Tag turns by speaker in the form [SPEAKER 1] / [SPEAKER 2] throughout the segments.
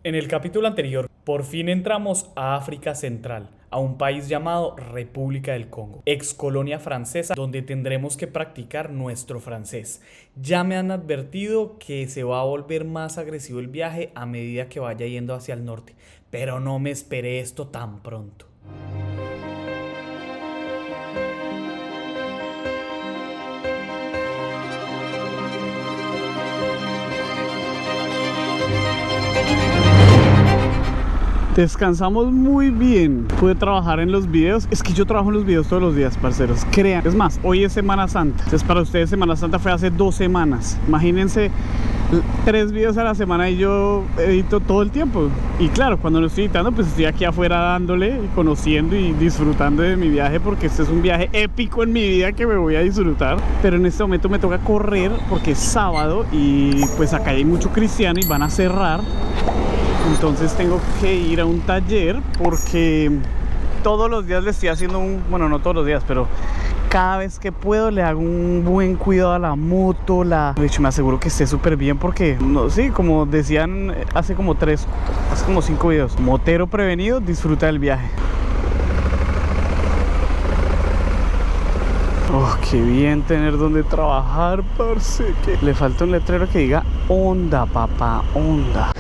[SPEAKER 1] En el capítulo anterior, por fin entramos a África Central, a un país llamado República del Congo, ex colonia francesa, donde tendremos que practicar nuestro francés. Ya me han advertido que se va a volver más agresivo el viaje a medida que vaya yendo hacia el norte, pero no me esperé esto tan pronto. Descansamos muy bien. Pude trabajar en los videos. Es que yo trabajo en los videos todos los días, parceros. Crean. Es más, hoy es Semana Santa. Entonces para ustedes Semana Santa fue hace 2 semanas. Imagínense 3 videos a la semana y yo edito todo el tiempo. Y claro, cuando no estoy editando, pues estoy aquí afuera dándole y conociendo y disfrutando de mi viaje, porque este es un viaje épico en mi vida que me voy a disfrutar. Pero en este momento me toca correr porque es sábado y pues acá hay mucho cristiano y van a cerrar. Entonces tengo que ir a un taller porque todos los días le estoy haciendo bueno, no todos los días, pero cada vez que puedo le hago un buen cuidado a la moto. De hecho, me aseguro que esté súper bien porque, no, sí, como decían hace como 5 videos, motero prevenido, disfruta del viaje. Oh, qué bien tener donde trabajar, parce. Le falta un letrero que diga Honda, papá, Honda.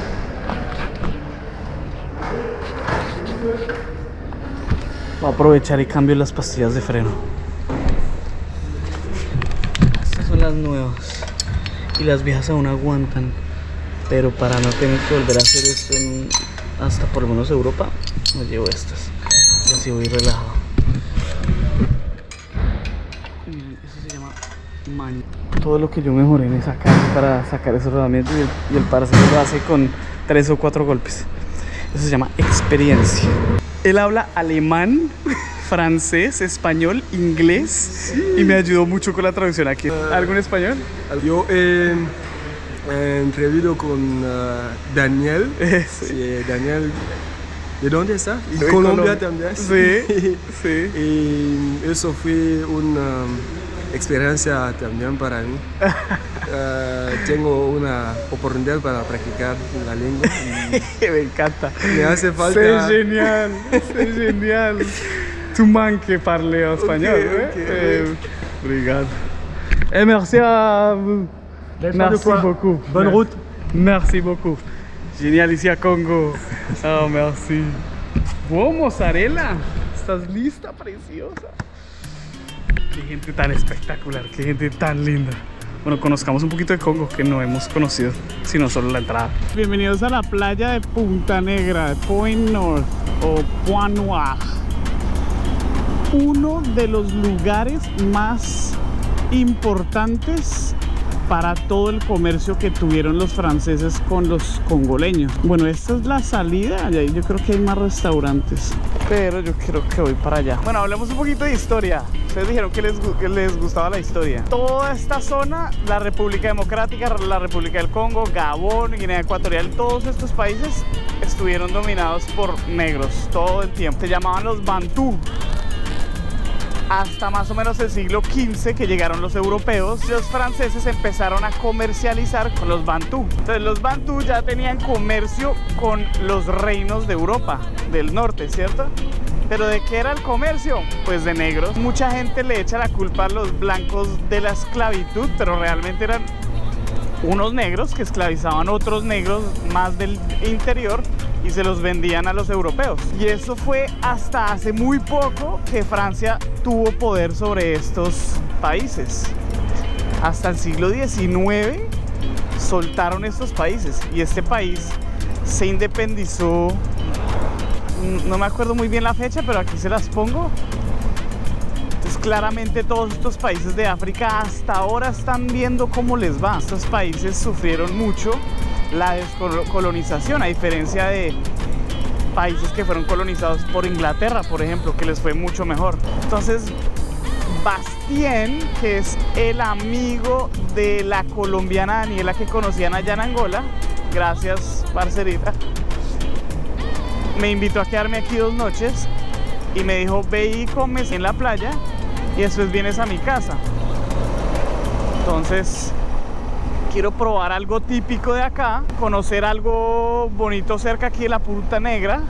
[SPEAKER 1] Voy a aprovechar y cambio las pastillas de freno. Estas son las nuevas y las viejas aún aguantan, pero para no tener que volver a hacer esto hasta por lo menos Europa, me llevo estas y así voy relajado. Miren, eso se llama maña. Todo lo que yo mejoré en esa casa para sacar esos rodamientos y el parcero lo hace con 3 o 4 golpes. Eso se llama experiencia. Él habla alemán, francés, español, inglés, sí, y me ayudó mucho con la traducción aquí. ¿Algo en español?
[SPEAKER 2] Yo he entrevistado con Daniel. Sí, Daniel, ¿de dónde está?
[SPEAKER 1] De
[SPEAKER 2] Colombia también.
[SPEAKER 1] Sí, sí.
[SPEAKER 2] Y eso fue una experiencia también para mí. Tengo una oportunidad para practicar la lengua y
[SPEAKER 1] me encanta.
[SPEAKER 2] Me hace falta.
[SPEAKER 1] C'est génial, c'est génial. Tu manques parler en espagnol. Obrigado. Et merci à vous. Merci beaucoup.
[SPEAKER 2] Bonne route.
[SPEAKER 1] Merci beaucoup. Genial, ici à Congo. Oh, merci. Wow, mozzarella. ¿Estás lista, preciosa? Qué gente tan espectacular, qué gente tan linda. Bueno, conozcamos un poquito de Congo que no hemos conocido, sino solo la entrada. Bienvenidos a la playa de Punta Negra, Point North o Point Noir. Uno de los lugares más importantes para todo el comercio que tuvieron los franceses con los congoleños. Bueno, esta es la salida, y ahí yo creo que hay más restaurantes, pero yo creo que voy para allá. Bueno, hablemos un poquito de historia. Ustedes dijeron que les gustaba la historia. Toda esta zona, la República Democrática, la República del Congo, Gabón, Guinea Ecuatorial, todos estos países estuvieron dominados por negros todo el tiempo. Se llamaban los Bantú. Hasta más o menos el siglo XV, que llegaron los europeos, los franceses empezaron a comercializar con los Bantú. Entonces los Bantú ya tenían comercio con los reinos de Europa del norte, ¿cierto? ¿Pero de qué era el comercio? Pues de negros. Mucha gente le echa la culpa a los blancos de la esclavitud, pero realmente eran unos negros que esclavizaban a otros negros más del interior y se los vendían a los europeos. Y eso fue hasta hace muy poco que Francia tuvo poder sobre estos países. Hasta el siglo XIX soltaron estos países y este país se independizó. No me acuerdo muy bien la fecha, pero aquí se las pongo. Entonces claramente todos estos países de África hasta ahora están viendo cómo les va. Estos países sufrieron mucho la descolonización, a diferencia de países que fueron colonizados por Inglaterra, por ejemplo, que les fue mucho mejor. Entonces Bastien, que es el amigo de la colombiana Daniela que conocían allá en Angola, gracias parcerita, me invitó a quedarme aquí 2 noches y me dijo: ve y comes en la playa y después vienes a mi casa. Entonces quiero probar algo típico de acá, conocer algo bonito cerca aquí de la Punta Negra,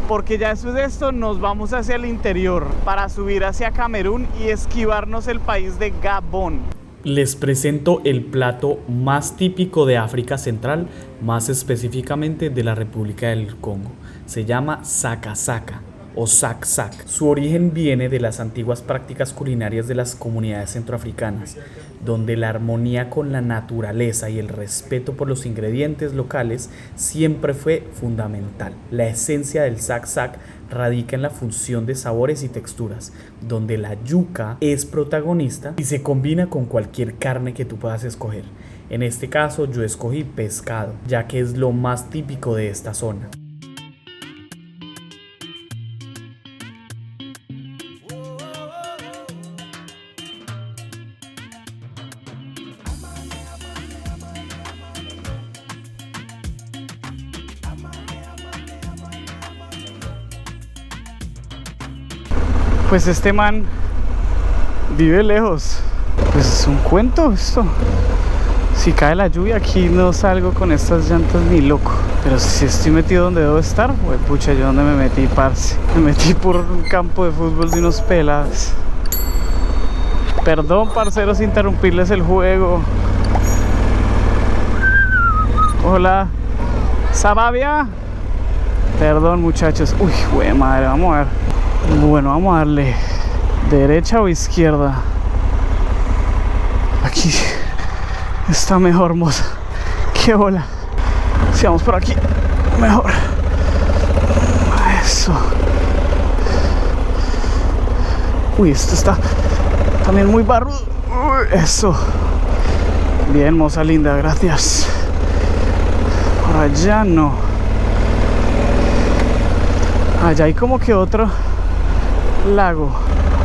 [SPEAKER 1] porque ya después de esto nos vamos hacia el interior para subir hacia Camerún y esquivarnos el país de Gabón.
[SPEAKER 3] Les presento el plato más típico de África Central, más específicamente de la República del Congo. Se llama saka-saka o sak-sak. Su origen viene de las antiguas prácticas culinarias de las comunidades centroafricanas, donde la armonía con la naturaleza y el respeto por los ingredientes locales siempre fue fundamental. La esencia del sak-sak radica en la función de sabores y texturas, donde la yuca es protagonista y se combina con cualquier carne que tú puedas escoger. En este caso yo escogí pescado, ya que es lo más típico de esta zona.
[SPEAKER 1] Pues este man vive lejos. Pues es un cuento esto. Si cae la lluvia aquí no salgo con estas llantas ni loco. Pero si estoy metido donde debo estar, pues pucha, ¿yo dónde me metí, parce? Me metí por un campo de fútbol de unos pelados. Perdón, parceros, interrumpirles el juego. Hola. ¿Sabavia? Perdón, muchachos. Uy, güey, madre, vamos a ver. Bueno, vamos a darle derecha o izquierda. Aquí está mejor, moza. Qué bola. Si vamos por aquí, mejor. Eso. Uy, esto está también muy barrudo. Eso. Bien, moza linda, gracias. Por allá no. Allá hay como que otro lago.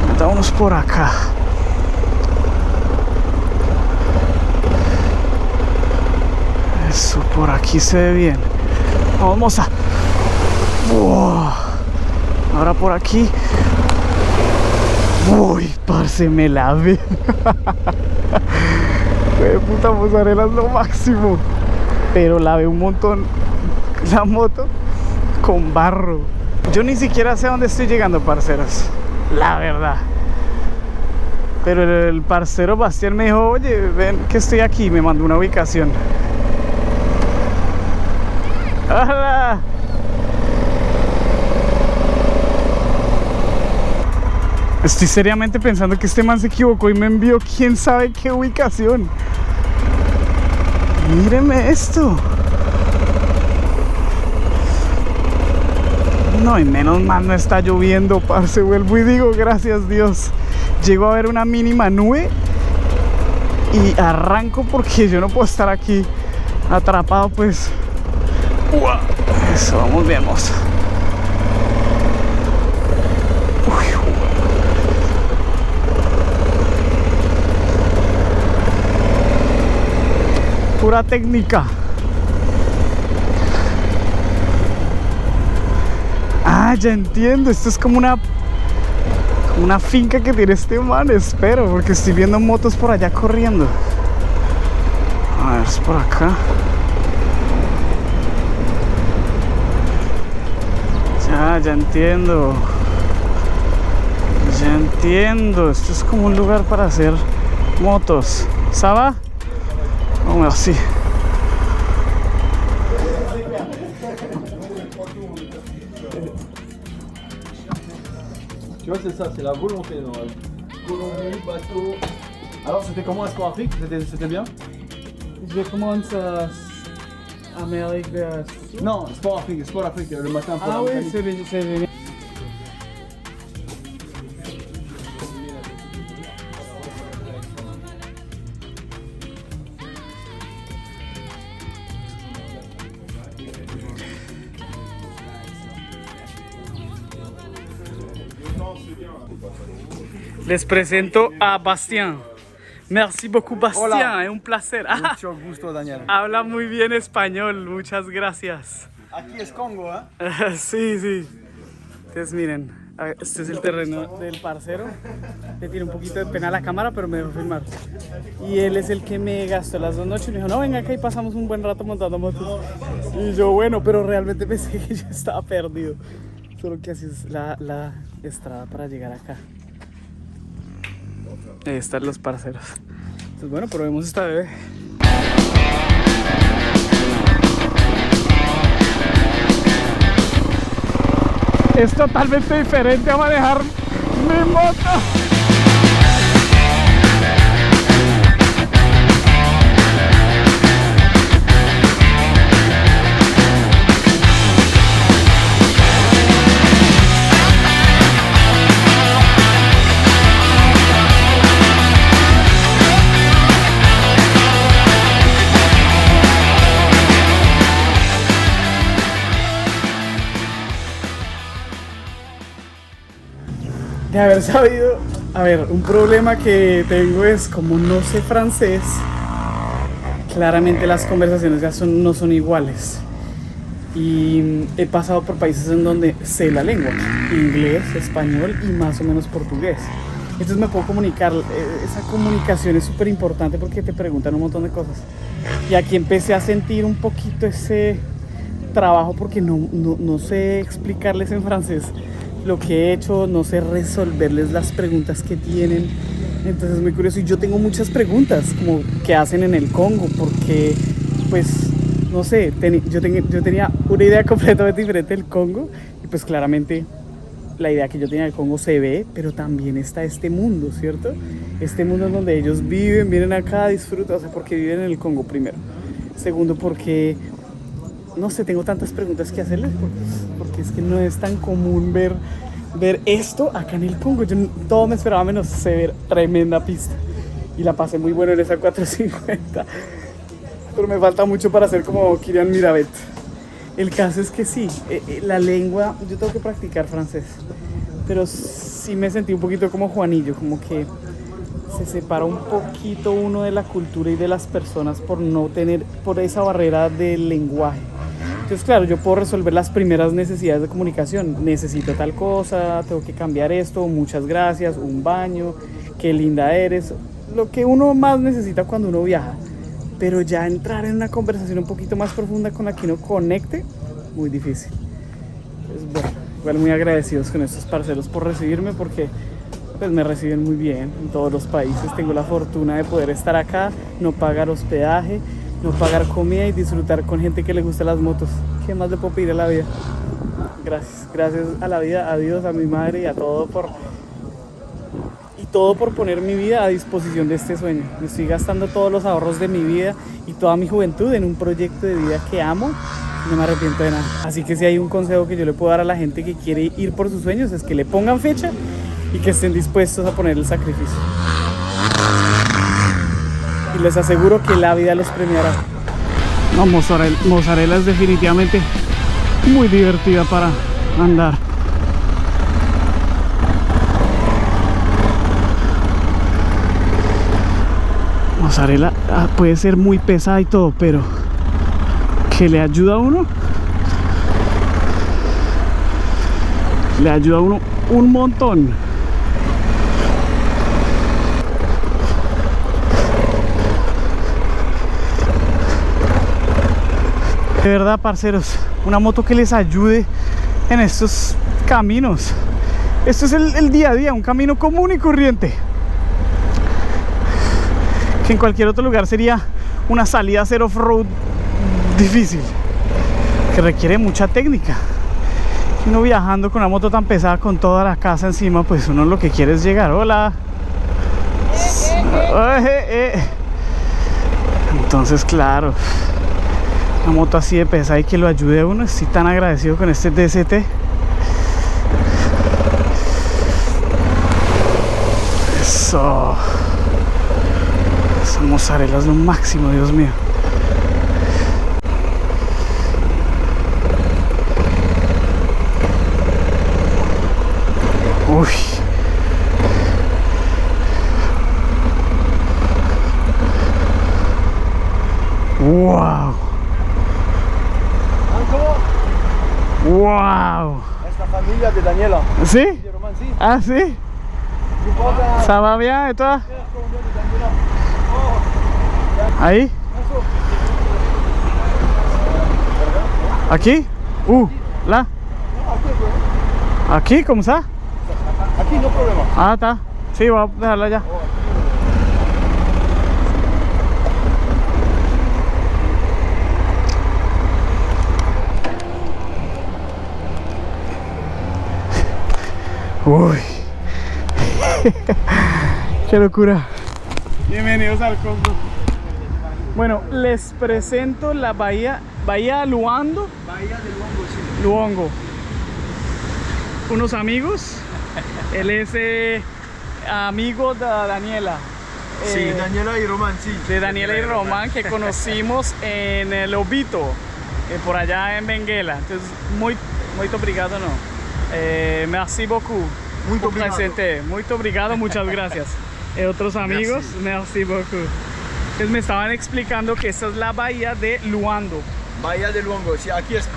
[SPEAKER 1] Metámonos por acá. Eso, por aquí se ve bien. Vamos a... Ahora por aquí. Uy, parce, me lavé. Qué puta mozzarella es lo máximo. Pero lavé un montón la moto con barro. Yo ni siquiera sé a dónde estoy llegando, parceros, la verdad. Pero el parcero Bastián me dijo, oye, ven que estoy aquí, me mandó una ubicación. ¡Hola! Estoy seriamente pensando que este man se equivocó y me envió quién sabe qué ubicación. Míreme esto. No, y menos mal no está lloviendo, parce. Vuelvo y digo, gracias Dios. Llego a ver una mínima nube y arranco porque yo no puedo estar aquí atrapado, pues. ¡Uah! Eso, vamos bien, moza. Pura técnica. Ah, ya entiendo. Esto es como una finca que tiene este man, espero, porque estoy viendo motos por allá corriendo. A ver, es por acá. Ya entiendo. Ya entiendo. Esto es como un lugar para hacer motos. ¿Saba? Oh, merci.
[SPEAKER 4] Tu vois, c'est ça, c'est la volonté. Colombie, bateau. Alors, c'était comment Espoir Afrique? C'était bien?
[SPEAKER 1] Je commence à Amérique du Sud.
[SPEAKER 4] Non, Sport Afrique, le matin.
[SPEAKER 1] Ah oui, c'est génial. Les presento a Bastien. Merci beaucoup, Bastien.
[SPEAKER 4] Hola.
[SPEAKER 1] Es un placer.
[SPEAKER 4] Mucho gusto, Daniel.
[SPEAKER 1] Habla muy bien español. Muchas gracias.
[SPEAKER 4] Aquí es Congo, ¿eh?
[SPEAKER 1] Sí, sí. Entonces miren, A ver, este es el terreno del parcero. Le tiré un poquito de pena a la cámara, pero me dejó filmar. Y él es el que me gastó las 2 noches. Me dijo, no, venga acá y pasamos un buen rato montando motos. Y yo, bueno, pero realmente pensé que yo estaba perdido. Solo que así es la estrada para llegar acá. Ahí están los parceros. Entonces, bueno, probemos esta bebé. Es totalmente diferente a manejar mi moto. De haber sabido, a ver, un problema que tengo es como no sé francés, claramente las conversaciones ya no son iguales. Y he pasado por países en donde sé la lengua, inglés, español y más o menos portugués. Entonces me puedo comunicar, esa comunicación es súper importante porque te preguntan un montón de cosas. Y aquí empecé a sentir un poquito ese trabajo porque no sé explicarles en francés lo que he hecho, no sé resolverles las preguntas que tienen. Entonces es muy curioso y yo tengo muchas preguntas como qué hacen en el Congo, porque pues no sé, yo tenía una idea completamente diferente del Congo y pues claramente la idea que yo tenía del Congo se ve, pero también está este mundo, ¿cierto? Este mundo en donde ellos vienen acá, disfrutan, o sea, porque viven en el Congo primero. Segundo, porque no sé, tengo tantas preguntas que hacerles porque es que no es tan común ver esto acá en el Congo. Yo todo me esperaba menos ver tremenda pista y la pasé muy bueno en esa 450, pero me falta mucho para ser como Kylian Mirabet. El caso es que sí, la lengua, yo tengo que practicar francés, pero sí me sentí un poquito como Juanillo, como que se separa un poquito uno de la cultura y de las personas por esa barrera del lenguaje. Entonces, claro, yo puedo resolver las primeras necesidades de comunicación. Necesito tal cosa, tengo que cambiar esto, muchas gracias, un baño, qué linda eres. Lo que uno más necesita cuando uno viaja. Pero ya entrar en una conversación un poquito más profunda con la que uno conecte, muy difícil. Entonces, bueno, igual muy agradecidos con estos parceros por recibirme porque pues me reciben muy bien en todos los países. Tengo la fortuna de poder estar acá, no pagar hospedaje, no pagar comida y disfrutar con gente que le gusta las motos. ¿Qué más le puedo pedir a la vida? Gracias a la vida, a Dios, a mi madre y a todo por poner mi vida a disposición de este sueño. Me estoy gastando todos los ahorros de mi vida y toda mi juventud en un proyecto de vida que amo y no me arrepiento de nada. Así que si hay un consejo que yo le puedo dar a la gente que quiere ir por sus sueños es que le pongan fecha y que estén dispuestos a poner el sacrificio. Y les aseguro que la vida los premiará. No, mozzarella es definitivamente muy divertida para andar. Mozzarella puede ser muy pesada y todo, pero que le ayuda a uno. Le ayuda a uno un montón. De verdad, parceros, una moto que les ayude en estos caminos. Esto es el día a día, un camino común y corriente, que en cualquier otro lugar sería una salida a hacer off-road difícil, que requiere mucha técnica. Uno viajando con una moto tan pesada con toda la casa encima, pues uno lo que quiere es llegar. Hola. Entonces, claro, una moto así de pesada y que lo ayude a uno. Estoy tan agradecido con este DST. Eso. Esa mozzarella es lo máximo, Dios mío. Uy. Wow. Wow.
[SPEAKER 4] es la familia de Daniela.
[SPEAKER 1] ¿Sí?
[SPEAKER 4] De Roman, sí.
[SPEAKER 1] Ah, sí. Ça va bien, et toi? Ahí. Aquí. Là. Aquí, ¿cómo está?
[SPEAKER 4] Aquí no problema.
[SPEAKER 1] Ah, está. Sí, voy a dejarla ya. Uy. Qué locura. Bienvenidos al Congo. Bueno, les presento la bahía Luando.
[SPEAKER 4] Bahía de Luongo, sí.
[SPEAKER 1] Luongo. Unos amigos. Él es amigo de Daniela.
[SPEAKER 4] Sí, Daniela y Roman, sí.
[SPEAKER 1] De Daniela y Román, que conocimos en el Lobito, por allá en Benguela. Entonces, muy obrigado, no. Merci beaucoup.
[SPEAKER 4] Muito obrigado.
[SPEAKER 1] Presente. Muy obrigado, muchas gracias. Otros amigos, merci beaucoup. Entonces me estaban explicando que esta es la bahía de Luando.
[SPEAKER 4] Bahía de Luongo, sí, aquí es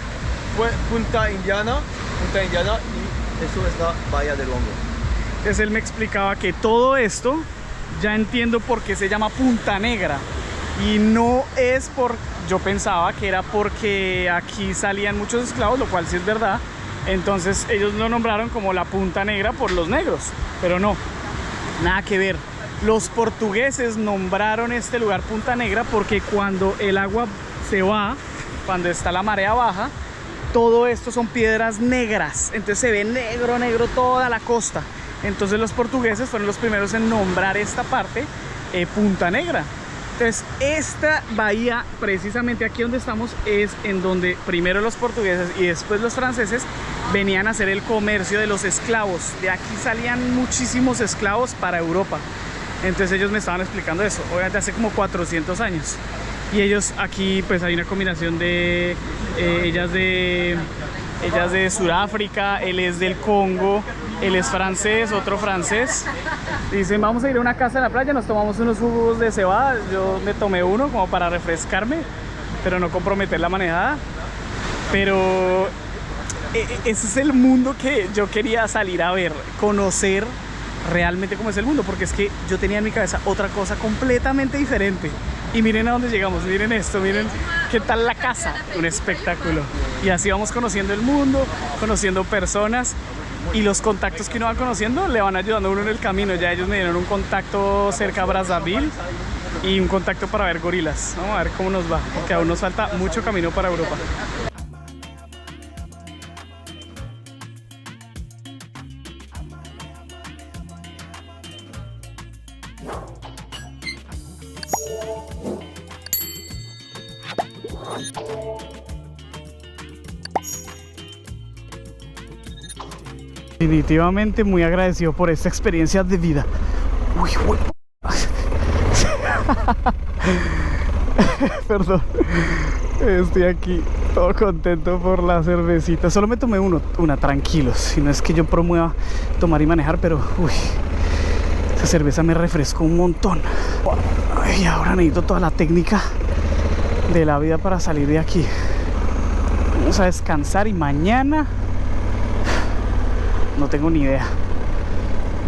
[SPEAKER 4] Punta Indiana y eso es la Bahía de Luongo.
[SPEAKER 1] Entonces él me explicaba que todo esto, ya entiendo por qué se llama Punta Negra. Y no es por, yo pensaba que era porque aquí salían muchos esclavos, lo cual sí es verdad. Entonces ellos lo nombraron como la Punta Negra por los negros, pero no, nada que ver. Los portugueses nombraron este lugar Punta Negra porque cuando el agua se va, cuando está la marea baja, todo esto son piedras negras, entonces se ve negro toda la costa. Entonces los portugueses fueron los primeros en nombrar esta parte Punta Negra. Entonces esta bahía, precisamente aquí donde estamos, es en donde primero los portugueses y después los franceses venían a hacer el comercio de los esclavos. De aquí salían muchísimos esclavos para Europa. Entonces ellos me estaban explicando eso, obviamente hace como 400 años. Y ellos aquí pues hay una combinación de ellas de Sudáfrica, él es del Congo, él es francés, otro francés. Dicen, vamos a ir a una casa en la playa, nos tomamos unos jugos de cebada. Yo me tomé uno como para refrescarme, pero no comprometer la manejada. Pero ese es el mundo que yo quería salir a ver, conocer realmente cómo es el mundo, porque es que yo tenía en mi cabeza otra cosa completamente diferente. Y miren a dónde llegamos, miren esto, miren qué tal la casa, un espectáculo. Y así vamos conociendo el mundo, conociendo personas, y los contactos que uno va conociendo le van ayudando a uno en el camino. Ya ellos me dieron un contacto cerca a Brazzaville y un contacto para ver gorilas. Vamos a ver cómo nos va, porque aún nos falta mucho camino para Europa. Definitivamente muy agradecido por esta experiencia de vida. Uy, uy. Perdón. Estoy aquí todo contento por la cervecita. Solo me tomé una, tranquilos. Si no es que yo promueva tomar y manejar, pero uy, esa cerveza me refrescó un montón. Y ahora necesito toda la técnica de la vida para salir de aquí. Vamos a descansar y mañana no tengo ni idea.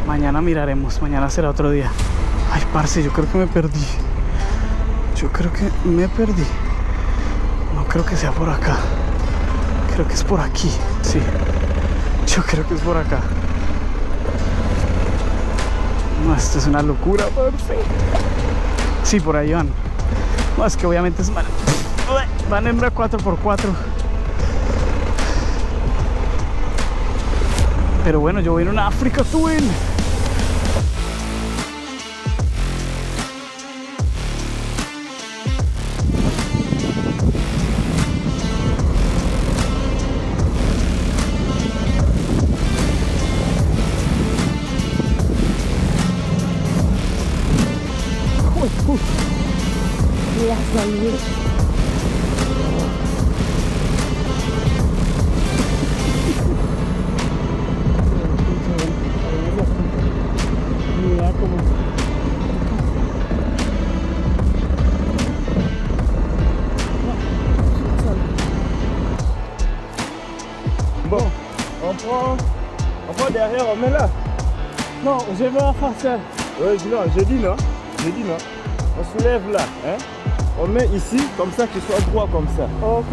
[SPEAKER 1] Mañana miraremos, mañana será otro día. Ay, parce, yo creo que me perdí. No creo que sea por acá. Creo que es por aquí. Sí, yo creo que es por acá. No, esto es una locura, parce. Sí, por ahí van. No, es que obviamente van en una 4x4. Pero bueno, yo voy en una Africa Twin.
[SPEAKER 5] On prend derrière, on met là. Non, je vais en faire ça. Oui, non, je dis non. On soulève là. Hein? On met ici, comme ça, qu'il soit droit comme ça.
[SPEAKER 1] Ok.